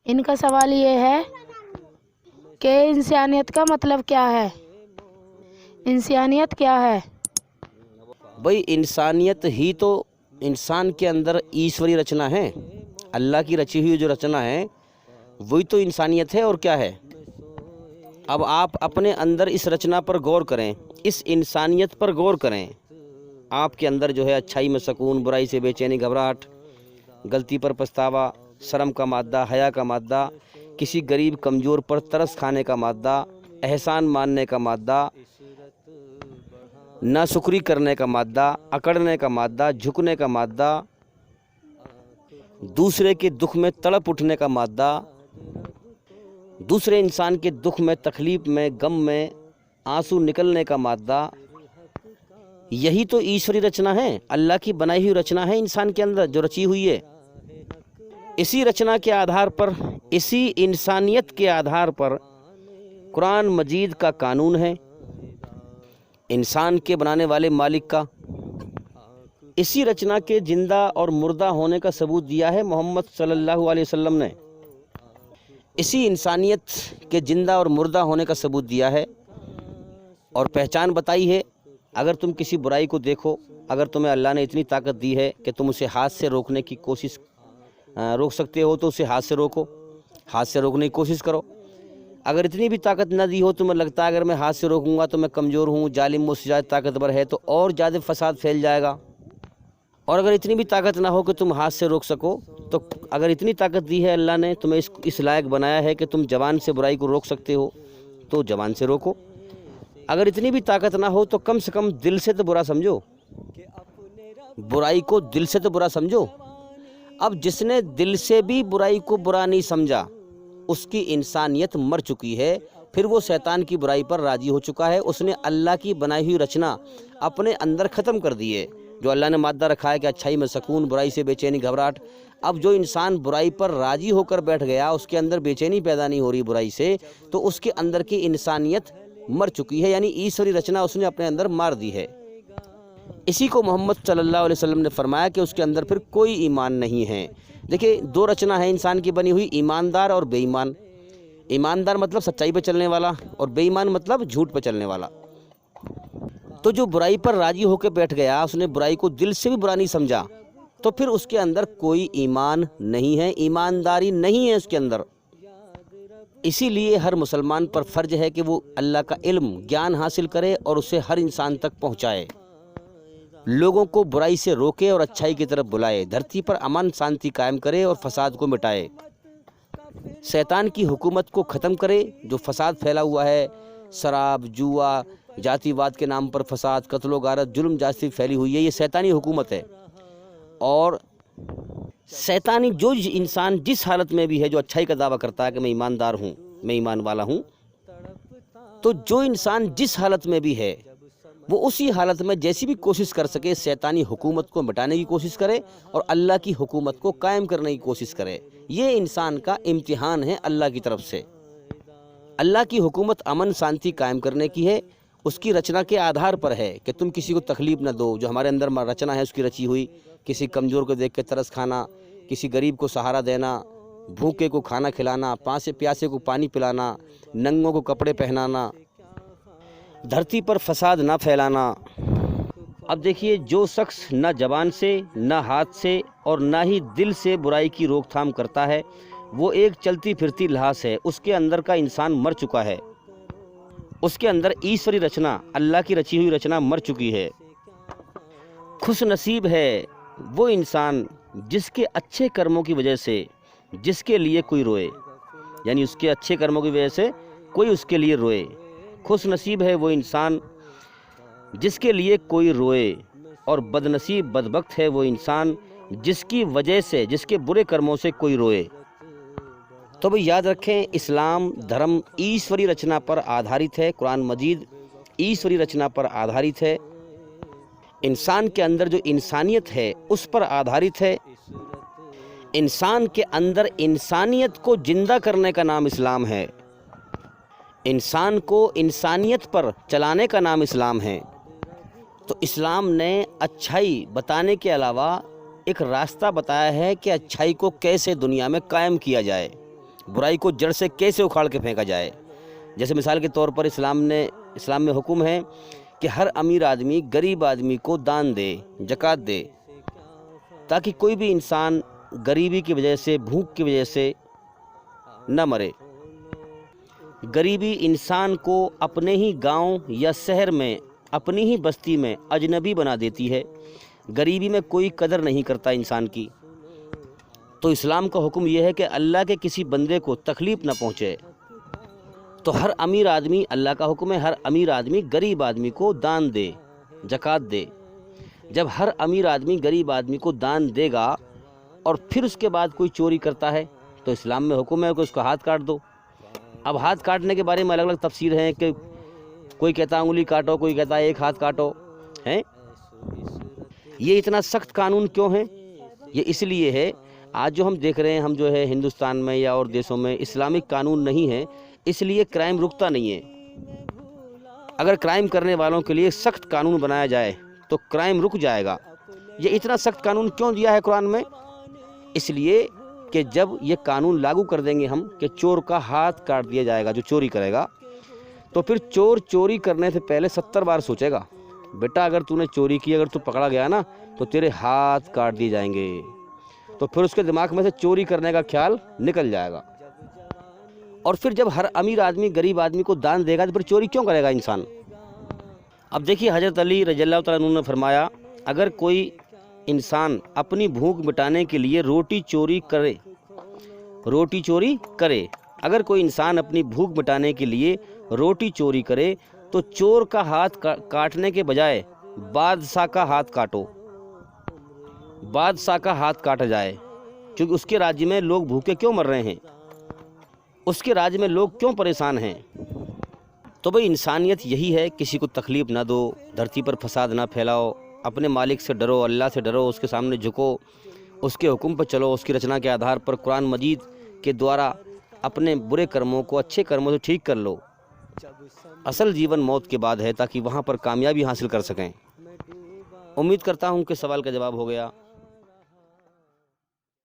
ان کا سوال یہ ہے کہ انسانیت کا مطلب کیا ہے؟ انسانیت کیا ہے؟ بھائی انسانیت ہی تو انسان کے اندر ایشوری رچنا ہے، اللہ کی رچی ہوئی جو رچنا ہے وہی تو انسانیت ہے، اور کیا ہے؟ اب آپ اپنے اندر اس رچنا پر غور کریں، اس انسانیت پر غور کریں، آپ کے اندر جو ہے اچھائی میں سکون، برائی سے بے چینی گھبراہٹ، غلطی پر پچھتاوا، شرم کا مادہ، حیا کا مادہ، کسی غریب کمزور پر ترس کھانے کا مادہ، احسان ماننے کا مادہ، ناشکری کرنے کا مادہ، اکڑنے کا مادہ، جھکنے کا مادہ، دوسرے کے دکھ میں تڑپ اٹھنے کا مادہ، دوسرے انسان کے دکھ میں، تکلیف میں، غم میں آنسو نکلنے کا مادہ، یہی تو ایشوری رچنا ہے، اللہ کی بنائی ہوئی رچنا ہے انسان کے اندر جو رچی ہوئی ہے۔ اسی رچنا کے آدھار پر، اسی انسانیت کے آدھار پر قرآن مجید کا قانون ہے، انسان کے بنانے والے مالک کا۔ اسی رچنا کے زندہ اور مردہ ہونے کا ثبوت دیا ہے محمد صلی اللہ علیہ وسلم نے، اسی انسانیت کے زندہ اور مردہ ہونے کا ثبوت دیا ہے اور پہچان بتائی ہے۔ اگر تم کسی برائی کو دیکھو، اگر تمہیں اللہ نے اتنی طاقت دی ہے کہ تم اسے ہاتھ سے روکنے کی کوشش روک سکتے ہو تو اسے ہاتھ سے روکو، ہاتھ سے روکنے کی کوشش کرو۔ اگر اتنی بھی طاقت نہ دی ہو، تمہیں لگتا ہے اگر میں ہاتھ سے روکوں گا تو میں کمزور ہوں، ظالم مجھ سے زیادہ طاقتور ہے، تو اور زیادہ فساد پھیل جائے گا۔ اور اگر اتنی بھی طاقت نہ ہو کہ تم ہاتھ سے روک سکو، تو اگر اتنی طاقت دی ہے اللہ نے، تمہیں اس لائق بنایا ہے کہ تم زبان سے برائی کو روک سکتے ہو، تو زبان سے روکو۔ اگر اتنی بھی طاقت نہ ہو تو کم سے کم دل سے تو برا سمجھو، برائی کو دل سے تو برا سمجھو۔ اب جس نے دل سے بھی برائی کو برا نہیں سمجھا، اس کی انسانیت مر چکی ہے، پھر وہ شیطان کی برائی پر راضی ہو چکا ہے، اس نے اللہ کی بنائی ہوئی رچنا اپنے اندر ختم کر دی ہے۔ جو اللہ نے مادہ رکھا ہے کہ اچھائی میں سکون، برائی سے بے چینی گھبراہٹ، اب جو انسان برائی پر راضی ہو کر بیٹھ گیا، اس کے اندر بے چینی پیدا نہیں ہو رہی برائی سے، تو اس کے اندر کی انسانیت مر چکی ہے، یعنی ایشوری رچنا اس نے اپنے اندر مار دی ہے۔ اسی کو محمد صلی اللہ علیہ وسلم نے فرمایا کہ اس کے اندر پھر کوئی ایمان نہیں ہے۔ دیکھیں، دو رچنا ہے انسان کی بنی ہوئی، ایماندار اور بے ایمان۔ ایماندار مطلب سچائی پہ چلنے والا، اور بے ایمان مطلب جھوٹ پہ چلنے والا۔ تو جو برائی پر راضی ہو کے بیٹھ گیا، اس نے برائی کو دل سے بھی برا نہیں سمجھا، تو پھر اس کے اندر کوئی ایمان نہیں ہے، ایمانداری نہیں ہے اس کے اندر۔ اسی لیے ہر مسلمان پر فرض ہے کہ وہ اللہ کا علم، گیان حاصل کرے اور اسے ہر انسان تک پہنچائے، لوگوں کو برائی سے روکے اور اچھائی کی طرف بلائے، دھرتی پر امن شانتی قائم کرے اور فساد کو مٹائے، شیطان کی حکومت کو ختم کرے۔ جو فساد پھیلا ہوا ہے، شراب، جوا، ذاتی واد کے نام پر فساد، قتل و غارت، ظلم جاتی پھیلی ہوئی ہے، یہ شیطانی حکومت ہے۔ اور شیطانی جو انسان جس حالت میں بھی ہے، جو اچھائی کا دعویٰ کرتا ہے کہ میں ایماندار ہوں، میں ایمان والا ہوں، تو جو انسان جس حالت میں بھی ہے، وہ اسی حالت میں جیسی بھی کوشش کر سکے شیطانی حکومت کو مٹانے کی کوشش کرے اور اللہ کی حکومت کو قائم کرنے کی کوشش کرے۔ یہ انسان کا امتحان ہے اللہ کی طرف سے۔ اللہ کی حکومت امن شانتی قائم کرنے کی ہے، اس کی رچنا کے آدھار پر ہے کہ تم کسی کو تکلیف نہ دو۔ جو ہمارے اندر رچنا ہے اس کی رچی ہوئی، کسی کمزور کو دیکھ کے ترس کھانا، کسی غریب کو سہارا دینا، بھوکے کو کھانا کھلانا، پیاسے کو پانی پلانا، ننگوں کو کپڑے پہنانا، دھرتی پر فساد نہ پھیلانا۔ اب دیکھیے، جو شخص نہ زبان سے، نہ ہاتھ سے اور نہ ہی دل سے برائی کی روک تھام کرتا ہے، وہ ایک چلتی پھرتی لاش ہے، اس کے اندر کا انسان مر چکا ہے، اس کے اندر ایشوری رچنا، اللہ کی رچی ہوئی رچنا مر چکی ہے۔ خوش نصیب ہے وہ انسان جس کے اچھے کرموں کی وجہ سے جس کے لیے کوئی روئے، یعنی اس کے اچھے کرموں کی وجہ سے کوئی اس کے لیے روئے۔ خوش نصیب ہے وہ انسان جس کے لیے کوئی روئے، اور بد نصیب بدبخت ہے وہ انسان جس کی وجہ سے، جس کے برے کرموں سے کوئی روئے۔ تو بھئی یاد رکھیں، اسلام دھرم ایشوری رچنا پر آدھارت ہے، قرآن مجید ایشوری رچنا پر آدھارت ہے، انسان کے اندر جو انسانیت ہے اس پر آدھارت ہے۔ انسان کے اندر انسانیت کو زندہ کرنے کا نام اسلام ہے، انسان کو انسانیت پر چلانے کا نام اسلام ہے۔ تو اسلام نے اچھائی بتانے کے علاوہ ایک راستہ بتایا ہے کہ اچھائی کو کیسے دنیا میں قائم کیا جائے، برائی کو جڑ سے کیسے اکھاڑ کے پھینکا جائے۔ جیسے مثال کے طور پر اسلام میں حکم ہے کہ ہر امیر آدمی غریب آدمی کو دان دے، زکوٰۃ دے، تاکہ کوئی بھی انسان غریبی کی وجہ سے، بھوک کی وجہ سے نہ مرے۔ غریبی انسان کو اپنے ہی گاؤں یا شہر میں، اپنی ہی بستی میں اجنبی بنا دیتی ہے۔ غریبی میں کوئی قدر نہیں کرتا انسان کی۔ تو اسلام کا حکم یہ ہے کہ اللہ کے کسی بندے کو تکلیف نہ پہنچے، تو ہر امیر آدمی، اللہ کا حکم ہے ہر امیر آدمی غریب آدمی کو دان دے، زکوٰۃ دے۔ جب ہر امیر آدمی غریب آدمی کو دان دے گا اور پھر اس کے بعد کوئی چوری کرتا ہے تو اسلام میں حکم ہے کہ اس کا ہاتھ کاٹ دو۔ اب ہاتھ کاٹنے کے بارے میں الگ الگ تفسیر ہیں کہ کوئی کہتا ہے انگلی کاٹو، کوئی کہتا ہے ایک ہاتھ کاٹو، ہیں۔ یہ اتنا سخت قانون کیوں ہے؟ یہ اس لیے ہے، آج جو ہم دیکھ رہے ہیں، ہم جو ہے ہندوستان میں یا اور دیشوں میں اسلامک قانون نہیں ہے، اس لیے کرائم رکتا نہیں ہے۔ اگر کرائم کرنے والوں کے لیے سخت قانون بنایا جائے تو کرائم رک جائے گا۔ یہ اتنا سخت قانون کیوں دیا ہے قرآن میں؟ اس لیے کہ جب یہ قانون لاگو کر دیں گے ہم کہ چور کا ہاتھ کاٹ دیا جائے گا جو چوری کرے گا، تو پھر چور چوری کرنے سے پہلے 70 بار سوچے گا۔ بیٹا اگر تو نے چوری کی، اگر تو پکڑا گیا نا تو تیرے ہاتھ کاٹ دیے جائیں گے، تو پھر اس کے دماغ میں سے چوری کرنے کا خیال نکل جائے گا۔ اور پھر جب ہر امیر آدمی غریب آدمی کو دان دے گا تو پھر چوری کیوں کرے گا انسان؟ اب دیکھیے حضرت علی رضی اللہ تعالیٰ عنہ نے فرمایا، اگر کوئی انسان اپنی بھوک مٹانے کے لیے روٹی چوری کرے، اگر کوئی انسان اپنی بھوک مٹانے کے لیے روٹی چوری کرے تو چور کا ہاتھ کاٹنے کے بجائے بادشاہ کا ہاتھ کاٹو، بادشاہ کا ہاتھ کاٹا جائے، کیونکہ اس کے راج میں لوگ بھوکے کیوں مر رہے ہیں، اس کے راج میں لوگ کیوں پریشان ہیں۔ تو بھئی انسانیت یہی ہے، کسی کو تکلیف نہ دو، دھرتی پر فساد نہ پھیلاؤ، اپنے مالک سے ڈرو، اللہ سے ڈرو، اس کے سامنے جھکو، اس کے حکم پر چلو، اس کی رچنا کے آدھار پر قرآن مجید کے دوارا اپنے برے کرموں کو اچھے کرموں سے ٹھیک کر لو۔ اصل جیون موت کے بعد ہے، تاکہ وہاں پر کامیابی حاصل کر سکیں۔ امید کرتا ہوں کہ سوال کا جواب ہو گیا۔